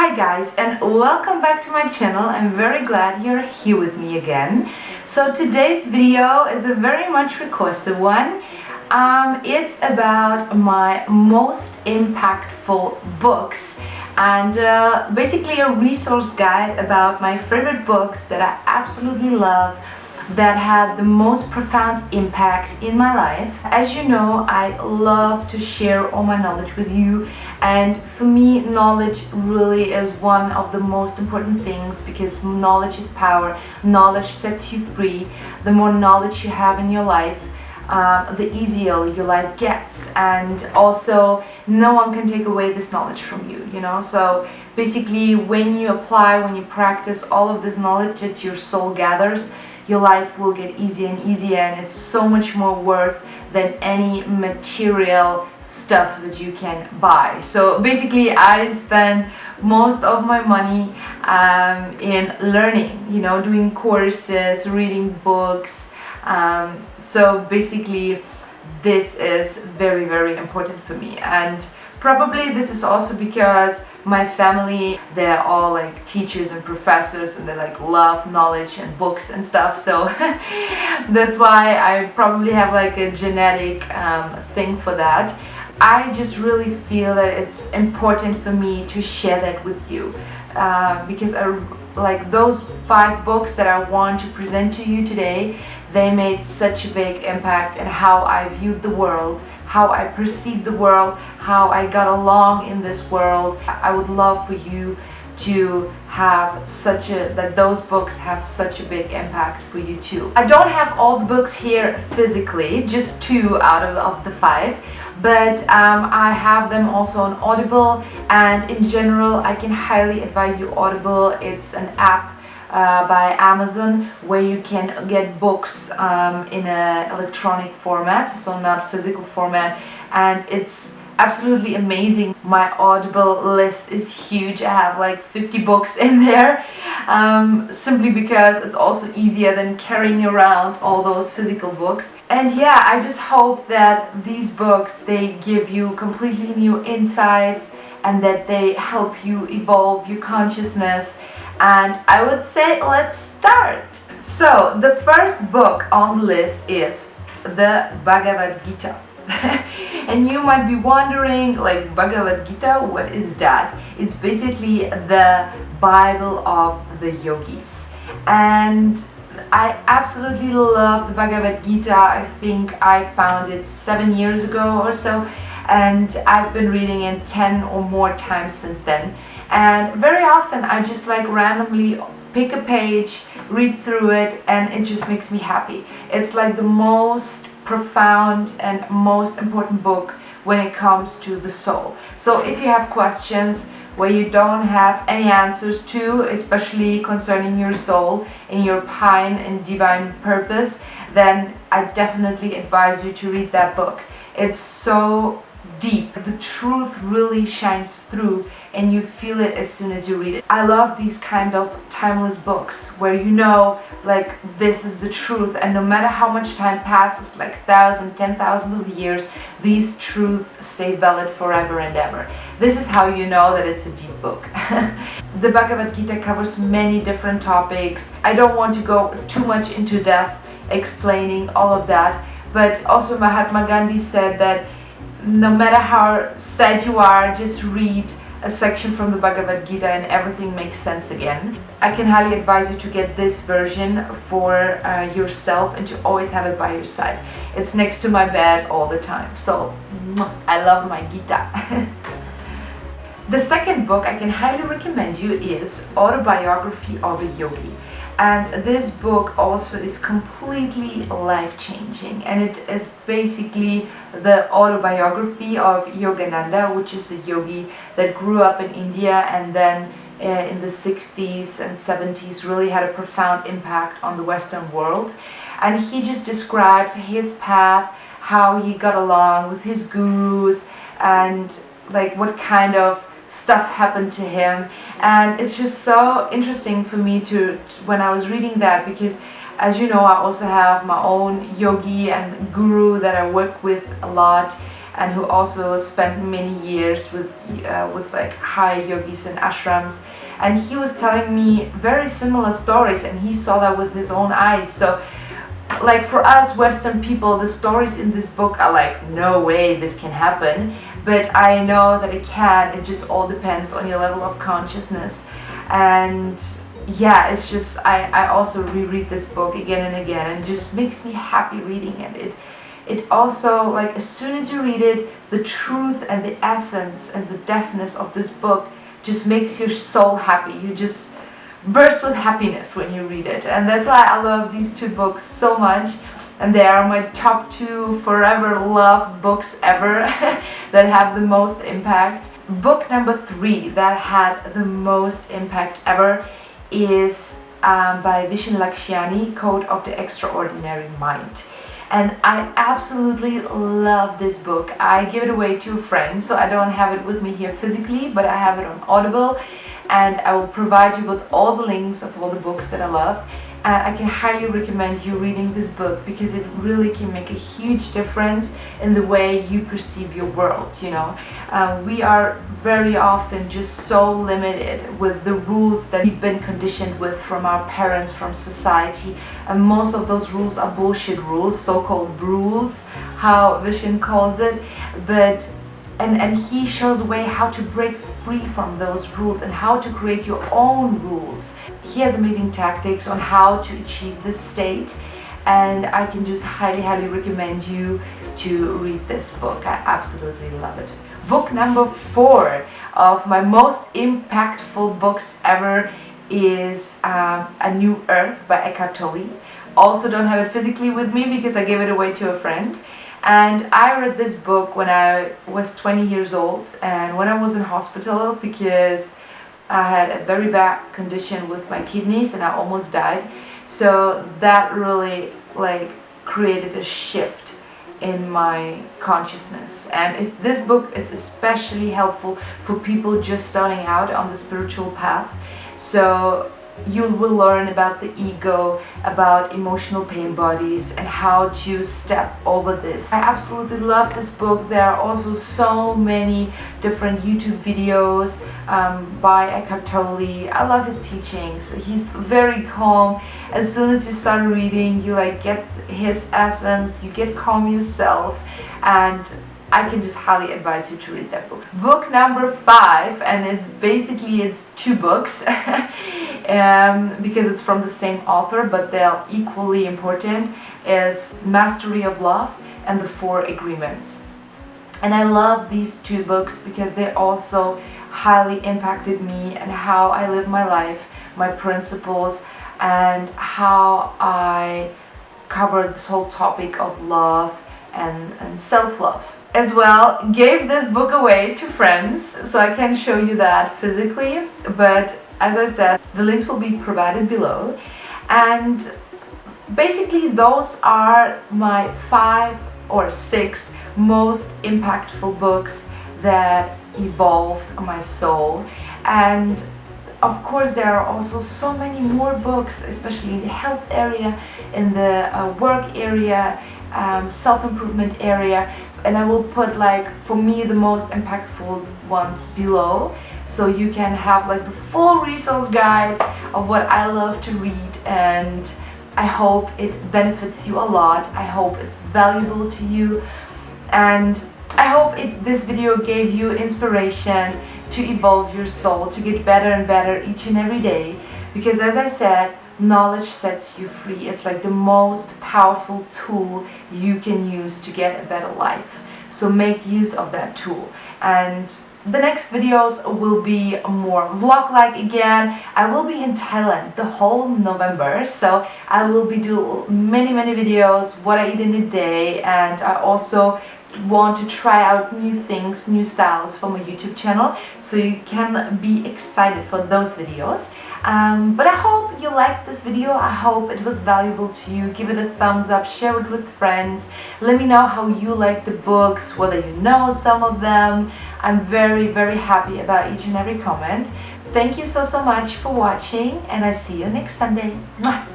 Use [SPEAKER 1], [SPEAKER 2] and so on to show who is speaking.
[SPEAKER 1] Hi guys, and welcome back to my channel. I'm very glad you're here with me again. So today's video is a very much requested one. It's about my most impactful books and basically a resource guide about my favorite books that I absolutely love, that had the most profound impact in my life. As you know, I love to share all my knowledge with you, and for me knowledge really is one of the most important things, because knowledge is power. Knowledge sets you free. The more knowledge you have in your life, the easier your life gets, and also no one can take away this knowledge from you, so basically when you apply, when you practice all of this knowledge that your soul gathers, your life will get easier and easier, and it's so much more worth than any material stuff that you can buy. So basically I spend most of my money in learning, doing courses, reading books. So basically this is very, very important for me, and probably this is also because my family, they're all like teachers and professors, and they like love knowledge and books and stuff, so that's why I probably have like a genetic thing for that. I just really feel that it's important for me to share that with you, because like those 5 books that I want to present to you today, they made such a big impact in how I viewed the world, how I perceived the world, how I got along in this world. I would love for you to have that those books have such a big impact for you too. I don't have all the books here physically, just 2 out of the 5, but I have them also on Audible, and in general I can highly advise you Audible. It's an app by Amazon where you can get books in an electronic format, so not physical format, and it's absolutely amazing. My Audible list is huge. I have like 50 books in there, simply because it's also easier than carrying around all those physical books. And yeah, I just hope that these books, they give you completely new insights, and that they help you evolve your consciousness. And I would say let's start. So the first book on the list is the Bhagavad Gita. And you might be wondering, like, Bhagavad Gita, what is that? It's basically the Bible of the yogis, and I absolutely love the Bhagavad Gita. I think I found it 7 years ago or so, and I've been reading it 10 or more times since then. And very often I just like randomly pick a page, read through it, and it just makes me happy. It's like the most profound and most important book when it comes to the soul. So if you have questions where you don't have any answers to, especially concerning your soul and your pine and divine purpose, then I definitely advise you to read that book. It's so deep. The truth really shines through, and you feel it as soon as you read it. I love these kind of timeless books where like this is the truth, and no matter how much time passes, like 1,000, 10,000 of years, these truths stay valid forever and ever. This is how you know that it's a deep book. The Bhagavad Gita covers many different topics. I don't want to go too much into depth explaining all of that, but also Mahatma Gandhi said that no matter how sad you are, just read a section from the Bhagavad Gita and everything makes sense again. I can highly advise you to get this version for yourself, and to always have it by your side. It's next to my bed all the time, so I love my Gita. The second book I can highly recommend you is Autobiography of a Yogi. And this book also is completely life-changing, and it is basically the autobiography of Yogananda, which is a yogi that grew up in India, and then in the 60s and 70s really had a profound impact on the Western world. And he just describes his path, how he got along with his gurus, and like what kind of stuff happened to him. And it's just so interesting for me to when I was reading that, because as you know, I also have my own yogi and guru that I work with a lot, and who also spent many years with like high yogis and ashrams, and he was telling me very similar stories, and he saw that with his own eyes. So like for us Western people, the stories in this book are like, no way this can happen, but I know that it can. It just all depends on your level of consciousness. And yeah, it's just I also reread this book again and again, and it just makes me happy reading it. It also, like, as soon as you read it, the truth and the essence and the depthness of this book just makes your soul happy. You just burst with happiness when you read it, and that's why I love these two books so much, and they are my top two forever loved books ever that have the most impact. Book number 3 that had the most impact ever is by Vishen Lakhiani, Code of the Extraordinary Mind. And I absolutely love this book. I give it away to a friend, so I don't have it with me here physically, but I have it on Audible, and I will provide you with all the links of all the books that I love. And I can highly recommend you reading this book, because it really can make a huge difference in the way you perceive your world, you know. We are very often just so limited with the rules that we've been conditioned with from our parents, from society, and most of those rules are bullshit rules, so-called rules, how Vishen calls it. But and he shows a way how to break free from those rules and how to create your own rules. He has amazing tactics on how to achieve this state, and I can just highly recommend you to read this book. I absolutely love it. Book number 4 of my most impactful books ever is A New Earth by Eckhart Tolle. Also don't have it physically with me because I gave it away to a friend. And I read this book when I was 20 years old, and when I was in hospital because I had a very bad condition with my kidneys and I almost died. So that really like created a shift in my consciousness, and this book is especially helpful for people just starting out on the spiritual path. So you will learn about the ego, about emotional pain bodies, and how to step over this. I absolutely love this book. There are also so many different YouTube videos by Eckhart Tolle. I love his teachings. He's very calm. As soon as you start reading, you like get his essence, you get calm yourself, and I can just highly advise you to read that book. Book number 5, and it's 2 books because it's from the same author, but they're equally important, is Mastery of Love and The 4 Agreements. And I love these 2 books because they also highly impacted me and how I live my life, my principles, and how I cover this whole topic of love and self-love. As well, gave this book away to friends, so I can show you that physically, but as I said, the links will be provided below. And basically those are my 5 or 6 most impactful books that evolved my soul. And of course there are also so many more books, especially in the health area, in the work area, self-improvement area, and I will put like for me the most impactful ones below, so you can have like the full resource guide of what I love to read. And I hope it benefits you a lot. I hope it's valuable to you, and I hope this video gave you inspiration to evolve your soul, to get better and better each and every day, because as I said, knowledge sets you free. It's like the most powerful tool you can use to get a better life. So make use of that tool. And the next videos will be more vlog-like again. I will be in Thailand the whole November, so I will be doing many videos, what I eat in a day, and I also want to try out new things, new styles for my YouTube channel, so you can be excited for those videos. But I hope you liked this video. I hope it was valuable to you. Give it a thumbs up, share it with friends. Let me know how you like the books, whether you know some of them. I'm very happy about each and every comment. Thank you so much for watching, and I see you next Sunday. Mwah!